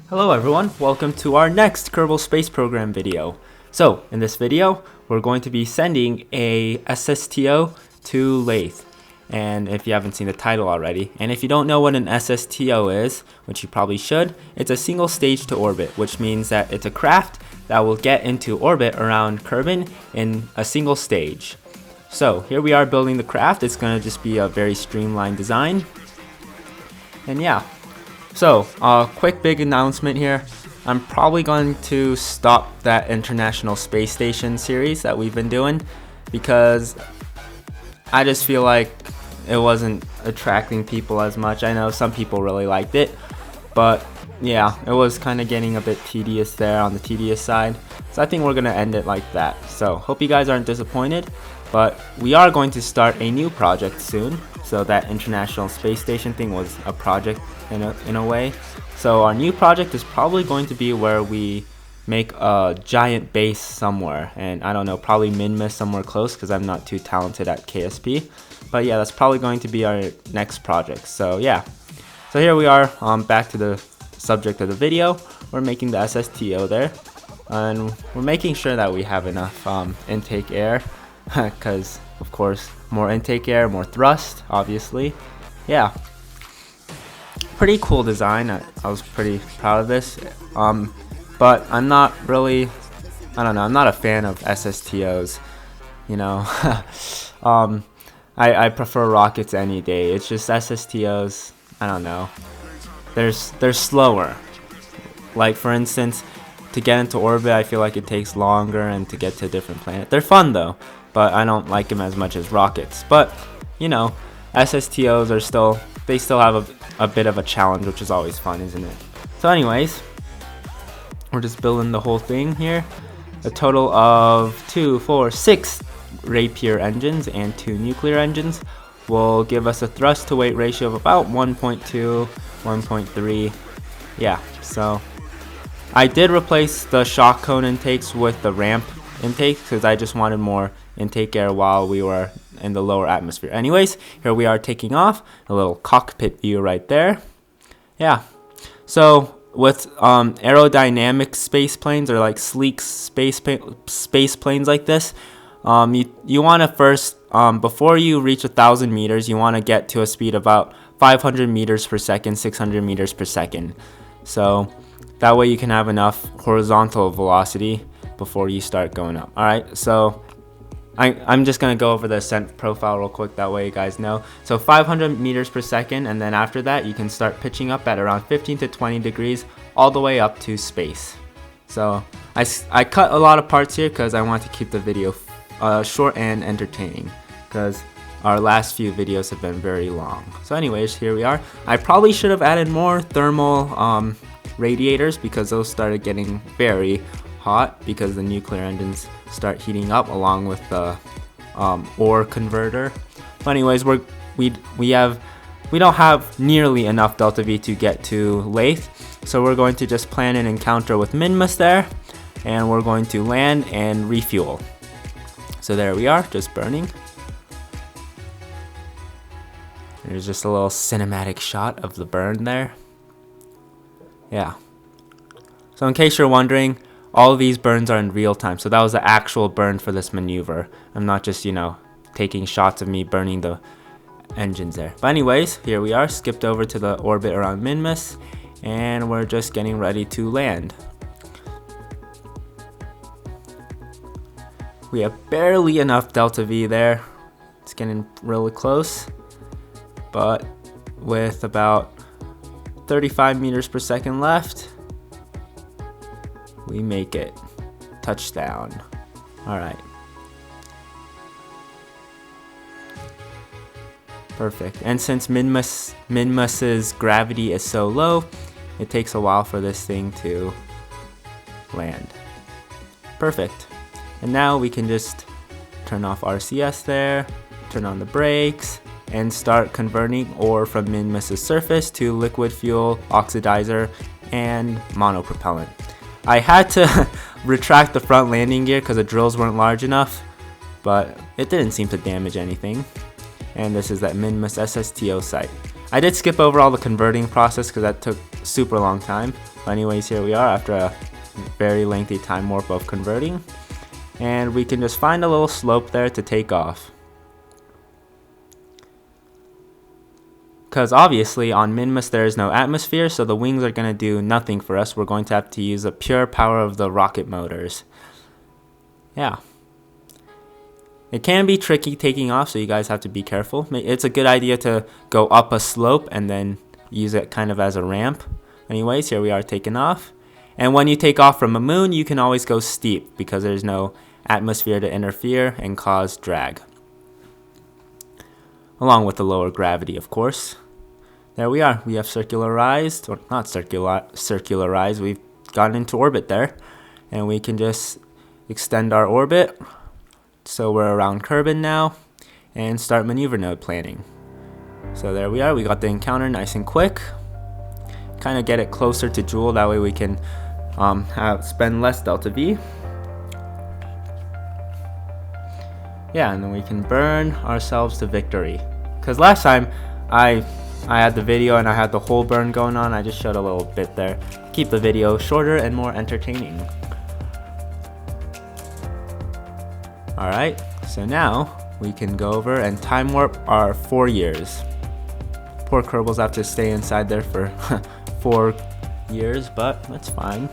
Hello everyone, welcome to our next Kerbal Space Program video. So, in this video, we're going to be sending a SSTO to Laythe. And if you haven't seen the title already, and if you don't know what an SSTO is, which you probably should, it's a single stage to orbit, which means that it's a craft that will get into orbit around Kerbin in a single stage. So, here we are building the craft. It's going to just be a very streamlined design. And yeah. So, quick big announcement here. I'm probably going to stop that International Space Station series that we've been doing because I just feel like it wasn't attracting people as much. I know some people really liked it, but yeah, it was kind of getting a bit tedious there on the tedious side. So I think we're going to end it like that. So, hope you guys aren't disappointed, but we are going to start a new project soon. So that International Space Station thing was a project in a way. So our new project is probably going to be where we make a giant base somewhere, and I don't know, probably Minmus somewhere close because I'm not too talented at KSP. But yeah, that's probably going to be our next project. So yeah, so here we are, back to the subject of the video. We're making the SSTO there, and we're making sure that we have enough intake air because of course more intake air, more thrust, obviously. Yeah, pretty cool design. I was pretty proud of this, but I'm not really, I don't know, I'm not a fan of SSTOs, you know. I prefer rockets any day. It's just SSTOs, I don't know, they're slower. Like for instance, to get into orbit I feel like it takes longer, and to get to a different planet. They're fun though, but I don't like them as much as rockets. But you know, SSTOs are still, they still have a bit of a challenge, which is always fun, isn't it? So anyways, we're just building the whole thing here. A total of 6 Rapier engines and 2 nuclear engines will give us a thrust to weight ratio of about 1.2, 1.3. Yeah, so I did replace the shock cone intakes with the ramp intakes because I just wanted more intake air while we were in the lower atmosphere. Anyways, here we are taking off. A little cockpit view right there. Yeah. So with aerodynamic space planes, or like sleek space planes like this, you want to first, before you reach 1,000 meters, you want to get to a speed of about 500 meters per second, 600 meters per second. So that way you can have enough horizontal velocity before you start going up. Alright, so I'm just going to go over the ascent profile real quick, that way you guys know. So 500 meters per second, and then after that you can start pitching up at around 15 to 20 degrees all the way up to space. So I cut a lot of parts here because I want to keep the video short and entertaining, because our last few videos have been very long. So anyways, here we are. I probably should have added more thermal radiators because those started getting very hot because the nuclear engines start heating up along with the ore converter. But anyways, we don't have nearly enough delta V to get to Laythe, so we're going to just plan an encounter with Minmus there, and we're going to land and refuel. So there we are, just burning. There's just a little cinematic shot of the burn there. Yeah. So in case you're wondering, all of these burns are in real time. So that was the actual burn for this maneuver. I'm not just, you know, taking shots of me burning the engines there. But anyways, here we are, skipped over to the orbit around Minmus, and we're just getting ready to land. We have barely enough delta V there. It's getting really close. But with about 35 meters per second left, we make it. Touchdown. Alright. Perfect. And since Minmus's gravity is so low, it takes a while for this thing to land. Perfect. And now we can just turn off RCS there, turn on the brakes, and start converting ore from Minmus's surface to liquid fuel, oxidizer, and monopropellant. I had to retract the front landing gear because the drills weren't large enough, but it didn't seem to damage anything. And this is that Minmus SSTO site. I did skip over all the converting process because that took super long time. But anyways, here we are after a very lengthy time warp of converting. And we can just find a little slope there to take off. Because obviously on Minmus there is no atmosphere, so the wings are going to do nothing for us. We're going to have to use the pure power of the rocket motors. Yeah. It can be tricky taking off, so you guys have to be careful. It's a good idea to go up a slope and then use it kind of as a ramp. Anyways, here we are taking off. And when you take off from a moon, you can always go steep because there's no atmosphere to interfere and cause drag. Along with the lower gravity, of course. There we are. We have circularized, or not circularized, we've gotten into orbit there. And we can just extend our orbit. So we're around Kerbin now, and start maneuver node planning. So there we are, we got the encounter nice and quick. Kind of get it closer to Joule, that way we can spend less delta V. Yeah, and then we can burn ourselves to victory. Because last time I had the video and I had the whole burn going on, I just showed a little bit there. Keep the video shorter and more entertaining. Alright, so now we can go over and time warp our 4 years. Poor Kerbals have to stay inside there for 4 years, but that's fine.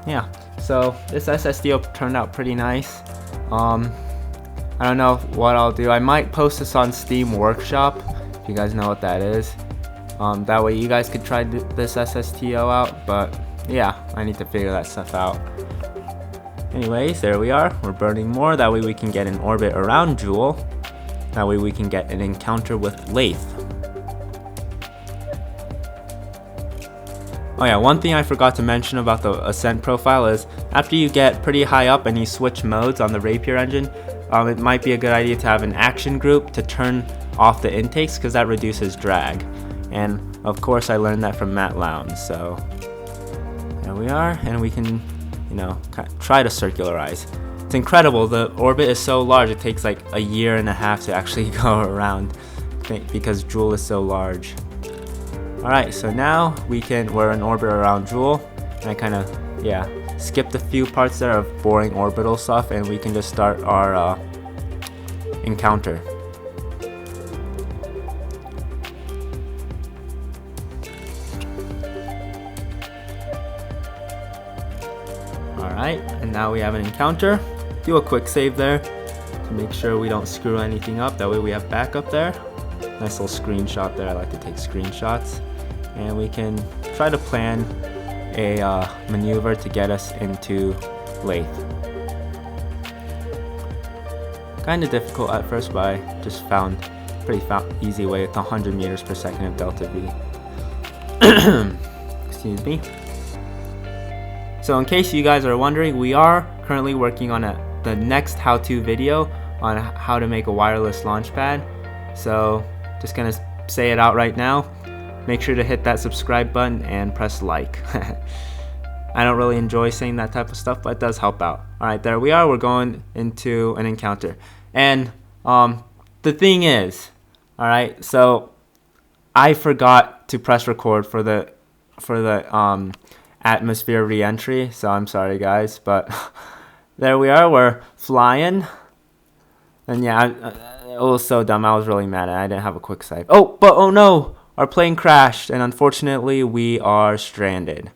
Yeah, so this SSTO turned out pretty nice. I don't know what I'll do. I might post this on Steam Workshop, if you guys know what that is. That way you guys could try this SSTO out, but yeah, I need to figure that stuff out. Anyways, there we are. We're burning more. That way we can get an orbit around Joule. That way we can get an encounter with Laythe. Oh yeah, one thing I forgot to mention about the ascent profile is after you get pretty high up and you switch modes on the Rapier engine, it might be a good idea to have an action group to turn off the intakes because that reduces drag. And of course I learned that from Matt Lowndes, so there we are, and we can, you know, try to circularize. It's incredible, the orbit is so large, it takes like a year and a half to actually go around because Joule is so large. Alright, so now we're in orbit around Joule, and I kind of, yeah, skipped a few parts there of boring orbital stuff, and we can just start our encounter. Alright, and now we have an encounter. Do a quick save there to make sure we don't screw anything up. That way we have backup there. Nice little screenshot there. I like to take screenshots. And we can try to plan a maneuver to get us into Laythe. Kind of difficult at first, but I just found pretty easy way with 100 meters per second of delta V. Excuse me. So in case you guys are wondering, we are currently working on the next how-to video on how to make a wireless launch pad. So just gonna say it out right now. Make sure to hit that subscribe button and press like. I don't really enjoy saying that type of stuff, but it does help out. Alright, there we are. We're going into an encounter. And the thing is, alright, so I forgot to press record for the atmosphere re-entry, so I'm sorry guys, but there we are, we're flying. And yeah, it was so dumb, I was really mad I didn't have a quick save. Oh no, our plane crashed, and unfortunately we are stranded.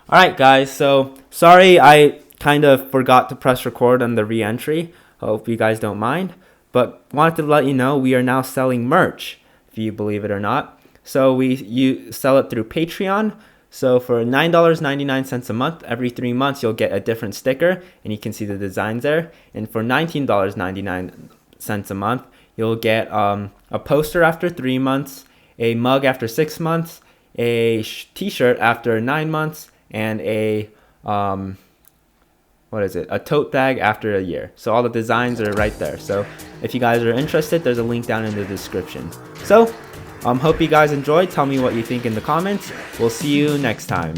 Alright guys, so sorry I kind of forgot to press record on the re-entry. Hope you guys don't mind, but wanted to let you know we are now selling merch, if you believe it or not. So you sell it through Patreon. So for $9.99 a month, every 3 months you'll get a different sticker, and you can see the designs there. And for $19.99 a month, you'll get a poster after 3 months, a mug after 6 months, a t-shirt after 9 months, and a a tote bag after a year. So all the designs are right there. So if you guys are interested, there's a link down in the description. So hope you guys enjoyed. Tell me what you think in the comments. We'll see you next time.